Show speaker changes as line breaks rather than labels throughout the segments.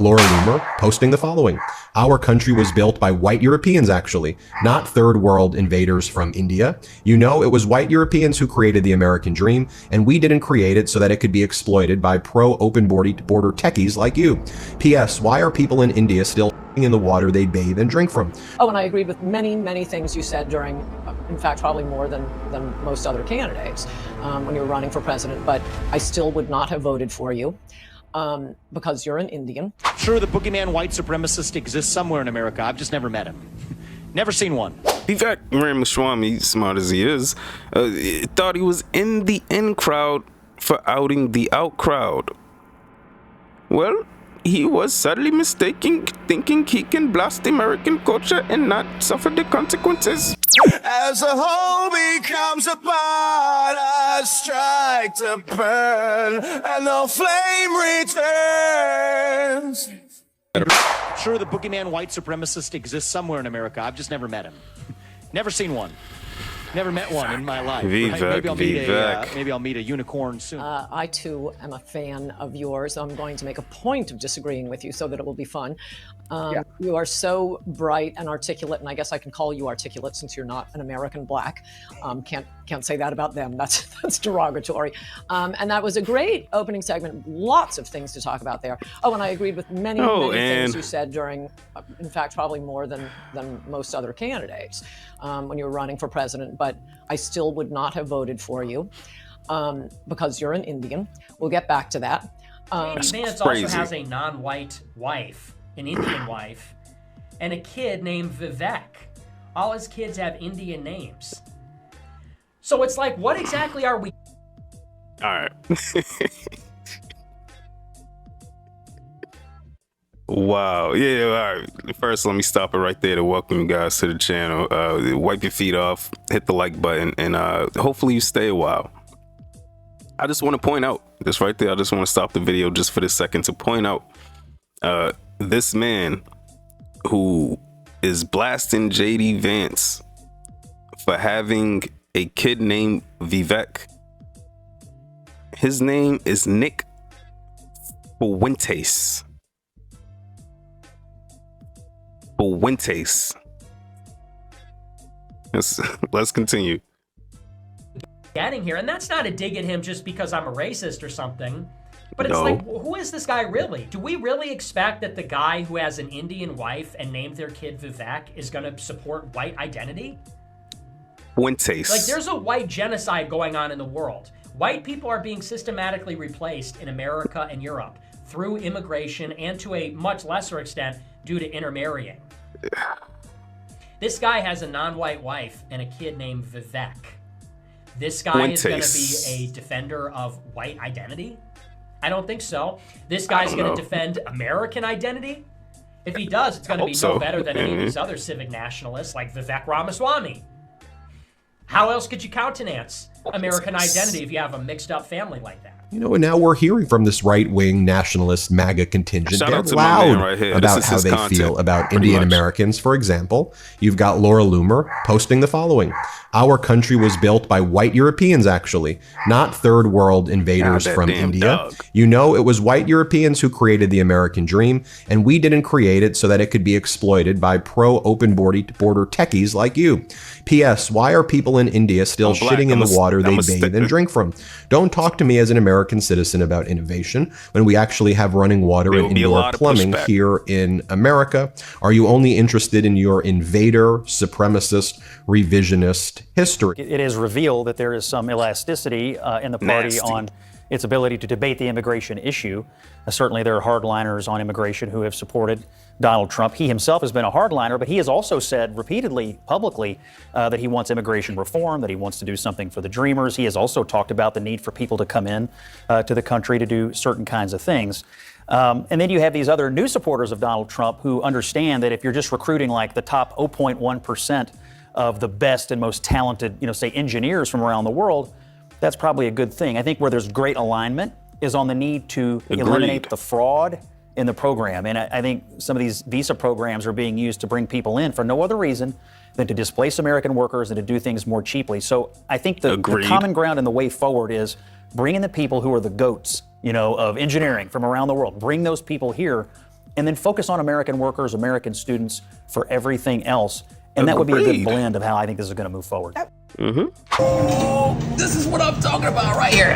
Laura Loomer posting the following. Our country was built by white Europeans, actually, not third world invaders from India. You know, it was white Europeans who created the American dream, and we didn't create it so that it could be exploited by pro-open border techies like you. P.S. Why are people in India still in the water they bathe and drink from?
Oh, and I agreed with many, many things you said during, in fact, probably more than most other candidates when you were running for president, but I still would not have voted for you. Because you're an Indian.
Sure, the boogeyman white supremacist exists somewhere in America. I've just never met him. Never seen one.
Vivek Ramaswamy, smart as he is, thought he was in the in crowd for outing the out crowd. Well, he was sadly mistaken, thinking he can blast American culture and not suffer the consequences.
As the whole becomes a part, I strike to burn, and the flame returns.
Sure, the boogeyman white supremacist exists somewhere in America. I've just never met him. Never seen one. Never met one in my life.
Vivek,
right? Maybe I'll meet a unicorn soon.
I, too, am a fan of yours. I'm going to make a point of disagreeing with you so that it will be fun. You are so bright and articulate, and I guess I can call you articulate since you're not an American black. Can't say that about them. That's derogatory. And that was a great opening segment. Lots of things to talk about there. Oh, and I agreed with many things you said during, in fact, probably more than most other candidates when you were running for president. But I still would not have voted for you because you're an Indian. We'll get back to that.
Vance also has a non-white wife, an Indian wife, and a kid named Vivek. All his kids have Indian names. So it's like, what exactly are we?
All right. Wow. Yeah, all right. First, let me stop it right there to welcome you guys to the channel. Wipe your feet off, hit the like button, and hopefully you stay a while. I just want to point out, this right there, I just want to stop the video just for this second to point out this man who is blasting JD Vance for having a kid named Vivek. His name is Nick Fuentes. Let's continue.
Getting here, and that's not a dig at him just because I'm a racist or something, but it's like, who is this guy really? Do we really expect that the guy who has an Indian wife and named their kid Vivek is going to support white identity?
Fuentes.
Like, there's a white genocide going on in the world. White people are being systematically replaced in America and Europe through immigration and to a much lesser extent due to intermarrying. This guy has a non-white wife and a kid named Vivek. This guy is going to be a defender of white identity? I don't think so. This guy's going to defend American identity? If he does, it's going to be no better than any of these other civic nationalists like Vivek Ramaswamy. How else could you countenance American identity if you have a mixed up family like that?
You know, and now we're hearing from this right-wing nationalist MAGA contingent.
Shout
They're
out to my man right here.
About how they feel about Indian Americans. For example, you've got Laura Loomer posting the following. Our country was built by white Europeans, actually, not third world invaders from India. You know, it was white Europeans who created the American dream, and we didn't create it so that it could be exploited by pro-open border techies like you. P.S. Why are people in India still shitting in the water they bathe and drink from? Don't talk to me as an American citizen about innovation when we actually have running water and indoor plumbing here in America. Are you only interested in your invader, supremacist, revisionist history?
It is revealed that there is some elasticity in the party on its ability to debate the immigration issue. Certainly there are hardliners on immigration who have supported Donald Trump. He himself has been a hardliner, but he has also said repeatedly, publicly, that he wants immigration reform, that he wants to do something for the Dreamers. He has also talked about the need for people to come in to the country to do certain kinds of things. And then you have these other new supporters of Donald Trump who understand that if you're just recruiting like the top 0.1% of the best and most talented, say engineers from around the world, that's probably a good thing. I think where there's great alignment is on the need to eliminate the fraud in the program. And I think some of these visa programs are being used to bring people in for no other reason than to displace American workers and to do things more cheaply. So I think the common ground and the way forward is bringing the people who are the goats, of engineering from around the world. Bring those people here and then focus on American workers, American students for everything else. And that would be a good blend of how I think this is going to move forward.
This is what I'm talking about right here.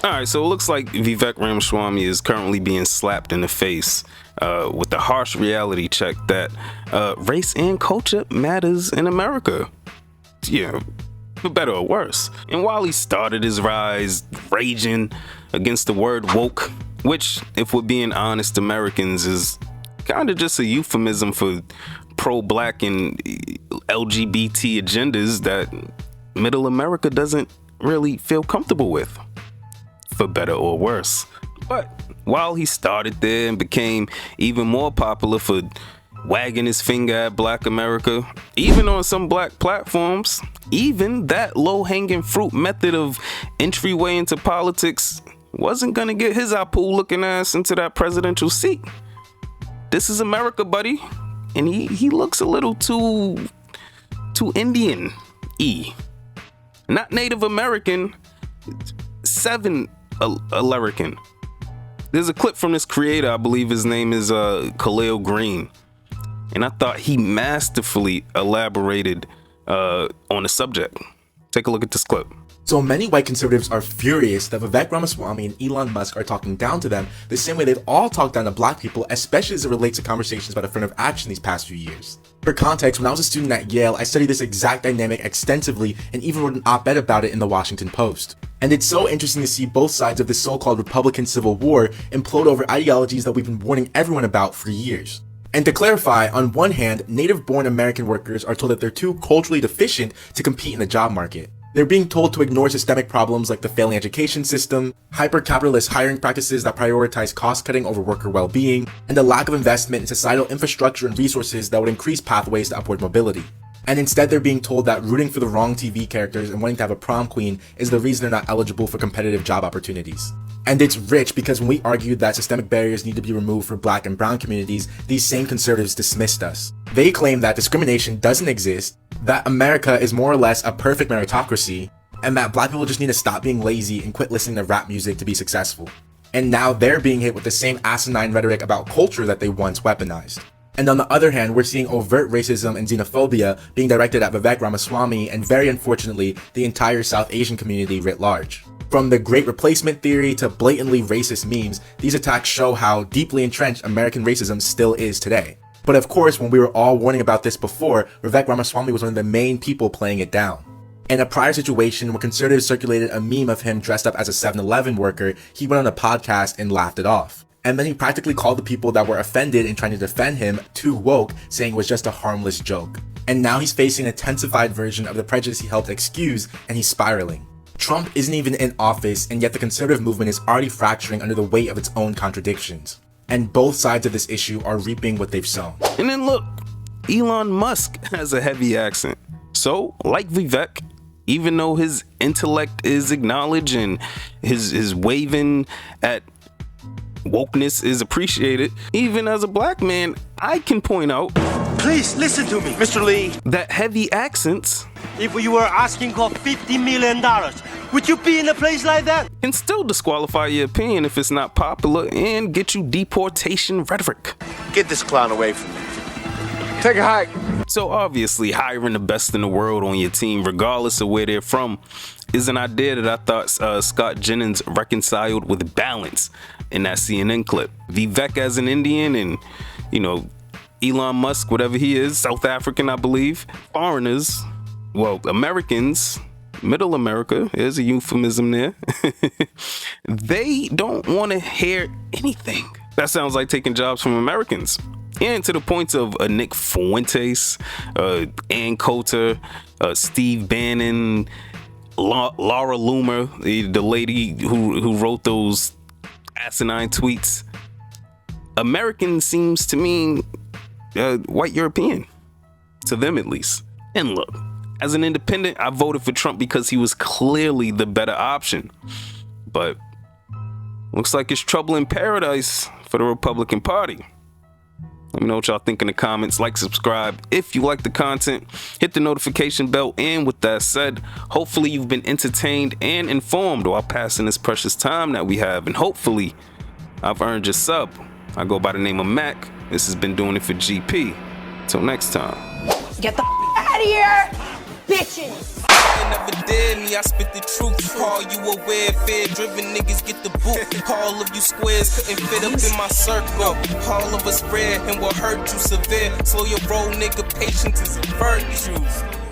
All right, so it looks like Vivek Ramaswamy is currently being slapped in the face with the harsh reality check that race and culture matters in America. Yeah, for better or worse. And while he started his rise raging against the word woke, which, if we're being honest, Americans, is kind of just a euphemism for pro-black and LGBT agendas that middle America doesn't really feel comfortable with, for better or worse. But while he started there and became even more popular for wagging his finger at black America, even on some black platforms, even that low-hanging fruit method of entryway into politics wasn't gonna get his Apu looking ass into that presidential seat. This is America, buddy. And he looks a little too Indian-y. Not Native American, American. There's a clip from this creator, I believe his name is Khalil Green. And I thought he masterfully elaborated on the subject. Take a look at this clip.
So many white conservatives are furious that Vivek Ramaswamy and Elon Musk are talking down to them the same way they've all talked down to black people, especially as it relates to conversations about affirmative action these past few years. For context, when I was a student at Yale, I studied this exact dynamic extensively and even wrote an op-ed about it in the Washington Post. And it's so interesting to see both sides of this so-called Republican Civil War implode over ideologies that we've been warning everyone about for years. And to clarify, on one hand, native-born American workers are told that they're too culturally deficient to compete in the job market. They're being told to ignore systemic problems like the failing education system, hyper-capitalist hiring practices that prioritize cost-cutting over worker well-being, and the lack of investment in societal infrastructure and resources that would increase pathways to upward mobility. And instead they're being told that rooting for the wrong TV characters and wanting to have a prom queen is the reason they're not eligible for competitive job opportunities. And it's rich because when we argued that systemic barriers need to be removed for black and brown communities, these same conservatives dismissed us. They claim that discrimination doesn't exist, that America is more or less a perfect meritocracy, and that black people just need to stop being lazy and quit listening to rap music to be successful. And now they're being hit with the same asinine rhetoric about culture that they once weaponized. And on the other hand, we're seeing overt racism and xenophobia being directed at Vivek Ramaswamy and, very unfortunately, the entire South Asian community writ large. From the Great Replacement theory to blatantly racist memes, these attacks show how deeply entrenched American racism still is today. But of course, when we were all warning about this before, Vivek Ramaswamy was one of the main people playing it down. In a prior situation where conservatives circulated a meme of him dressed up as a 7-Eleven worker, he went on a podcast and laughed it off. And then he practically called the people that were offended and trying to defend him too woke, saying it was just a harmless joke. And now he's facing an intensified version of the prejudice he helped excuse, and he's spiraling. Trump isn't even in office, and yet the conservative movement is already fracturing under the weight of its own contradictions. And both sides of this issue are reaping what they've sown.
And then look, Elon Musk has a heavy accent. So, like Vivek, even though his intellect is acknowledged and his waving at wokeness is appreciated, even as a black man, I can point out,
please listen to me, Mr. Lee,
that heavy accents,
if you were asking for $50 million, would you be in a place like that?
Can still disqualify your opinion if it's not popular and get you deportation rhetoric.
Get this clown away from me. Take a hike.
So obviously hiring the best in the world on your team, regardless of where they're from, is an idea that I thought Scott Jennings reconciled with balance in that CNN clip. Vivek as an Indian and, Elon Musk, whatever he is, South African, I believe. Foreigners, well, Americans, middle America, there's a euphemism there. They don't want to hear anything. That sounds like taking jobs from Americans. And to the points of Nick Fuentes, Ann Coulter, Steve Bannon, Laura Loomer, the lady who wrote those asinine tweets. American seems to mean white European, to them at least. And look, as an independent, I voted for Trump because he was clearly the better option. But looks like it's trouble in paradise for the Republican Party. Let me know what y'all think in the comments. Like, subscribe if you like the content. Hit the notification bell. And with that said, hopefully you've been entertained and informed while passing this precious time that we have. And hopefully I've earned your sub. I go by the name of Mac. This has been Doing It for GP. Till next time.
Get the out of here, bitches!
Never did me, I spit the truth. Call you aware, fear-driven niggas get the boot. All of you squares couldn't fit up in my circle. All of us rare and will hurt you severe. Slow your roll, nigga, patience is a virtue.